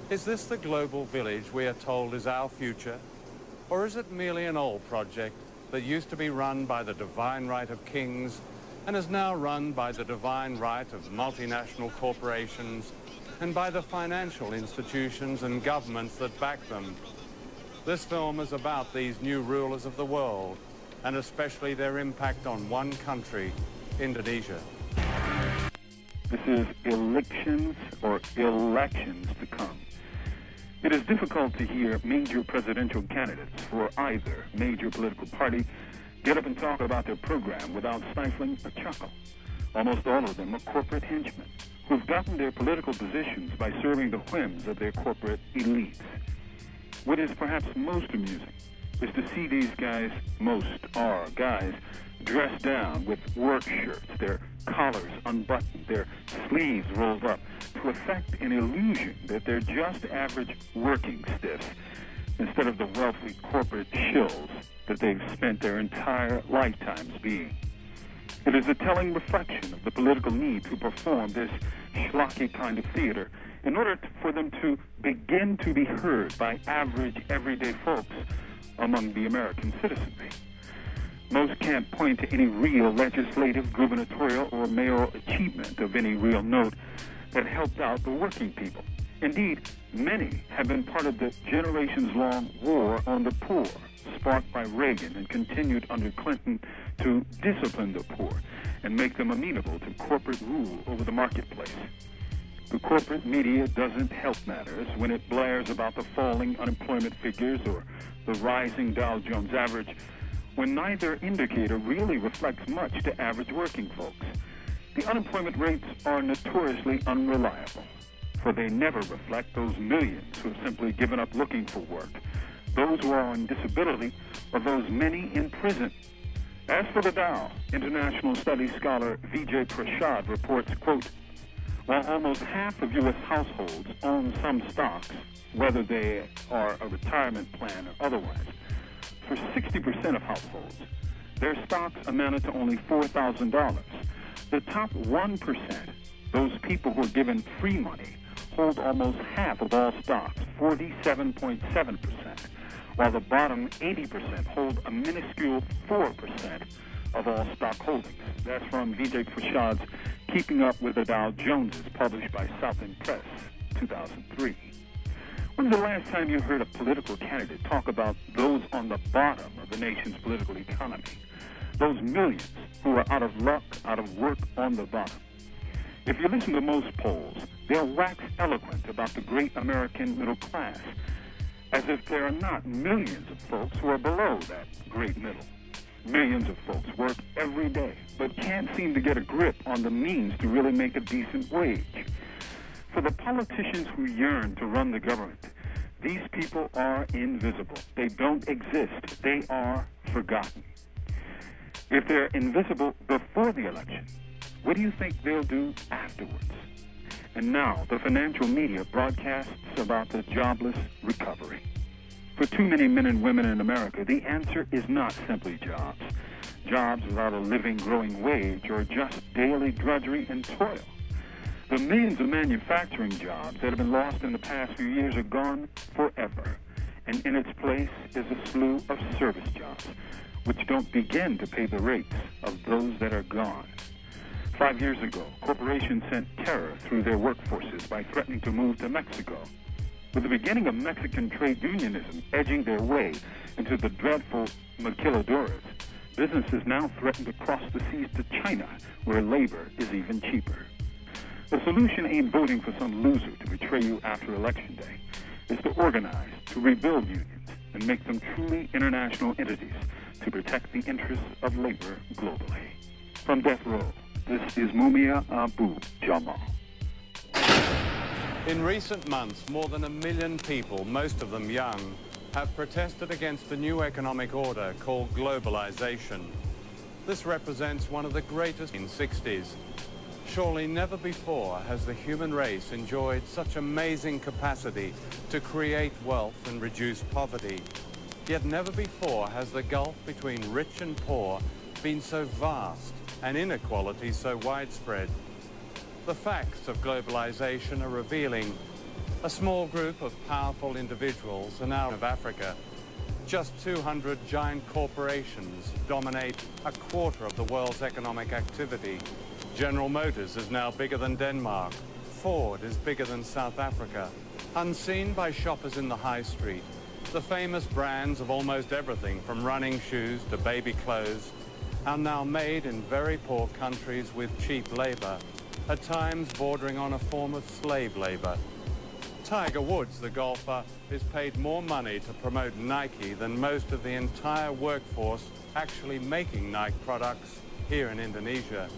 Is this the global village we are told is our future? Or is it merely an old project that used to be run by the divine right of kings and is now run by the divine right of multinational corporations and by the financial institutions and governments that back them? This film is about these new rulers of the world, and especially their impact on one country, Indonesia. This is Ill-ections or Ill-ections to come. It is difficult to hear major presidential candidates for either major political party get up and talk about their program without stifling a chuckle. Almost all of them are corporate henchmen who've gotten their political positions by serving the whims of their corporate elites. What is perhaps most amusing is to see these guys, most are guys, dressed down with work shirts, their collars unbuttoned, their sleeves rolled up, to effect an illusion that they're just average working stiffs instead of the wealthy corporate shills that they've spent their entire lifetimes being. It is a telling reflection of the political need to perform this schlocky kind of theater in order for them to begin to be heard by average, everyday folks among the American citizenry. Most can't point to any real legislative, gubernatorial, or mayoral achievement of any real note that helped out the working people. Indeed, many have been part of the generations-long war on the poor, sparked by Reagan and continued under Clinton to discipline the poor and make them amenable to corporate rule over the marketplace. The corporate media doesn't help matters when it blares about the falling unemployment figures or the rising Dow Jones average, when neither indicator really reflects much to average working folks. The unemployment rates are notoriously unreliable, for they never reflect those millions who have simply given up looking for work, those who are on disability, or those many in prison. As for the Dow, international studies scholar Vijay Prashad reports, quote, while almost half of U.S. households own some stocks, whether they are a retirement plan or otherwise, for 60% of households, their stocks amounted to only $4,000. The top 1%, those people who are given free money, hold almost half of all stocks, 47.7%, while the bottom 80% hold a minuscule 4% of all stock holdings. That's from Vijay Prashad's Keeping Up with the Dow Joneses, published by Southern Press, 2003. When's the last time you heard a political candidate talk about those on the bottom of the nation's political economy? Those millions who are out of luck, out of work on the bottom. If you listen to most polls, they'll wax eloquent about the great American middle class, as if there are not millions of folks who are below that great middle. Millions of folks work every day, but can't seem to get a grip on the means to really make a decent wage. For the politicians who yearn to run the government, these people are invisible. They don't exist. They are forgotten. If they're invisible before the election, what do you think they'll do afterwards? And now the financial media broadcasts about the jobless recovery. For too many men and women in America, the answer is not simply jobs. Jobs without a living, growing wage or just daily drudgery and toil. The millions of manufacturing jobs that have been lost in the past few years are gone forever. And in its place is a slew of service jobs, which don't begin to pay the rates of those that are gone. 5 years ago, corporations sent terror through their workforces by threatening to move to Mexico. With the beginning of Mexican trade unionism edging their way into the dreadful maquiladoras, businesses now threaten to cross the seas to China, where labor is even cheaper. The solution ain't voting for some loser to betray you after Election Day. It's to organize, to rebuild unions, and make them truly international entities to protect the interests of labor globally. From death row, this is Mumia Abu-Jamal. In recent months, more than 1 million people, most of them young, have protested against a new economic order called globalization. This represents one of the greatest in the 60s. Surely never before has the human race enjoyed such amazing capacity to create wealth and reduce poverty. Yet never before has the gulf between rich and poor been so vast and inequality so widespread. The facts of globalization are revealing. A small group of powerful individuals are now of Africa. Just 200 giant corporations dominate a quarter of the world's economic activity. General Motors is now bigger than Denmark. Ford is bigger than South Africa. Unseen by shoppers in the high street, the famous brands of almost everything from running shoes to baby clothes are now made in very poor countries with cheap labor, at times bordering on a form of slave labor. Tiger Woods, the golfer, is paid more money to promote Nike than most of the entire workforce actually making Nike products here in Indonesia.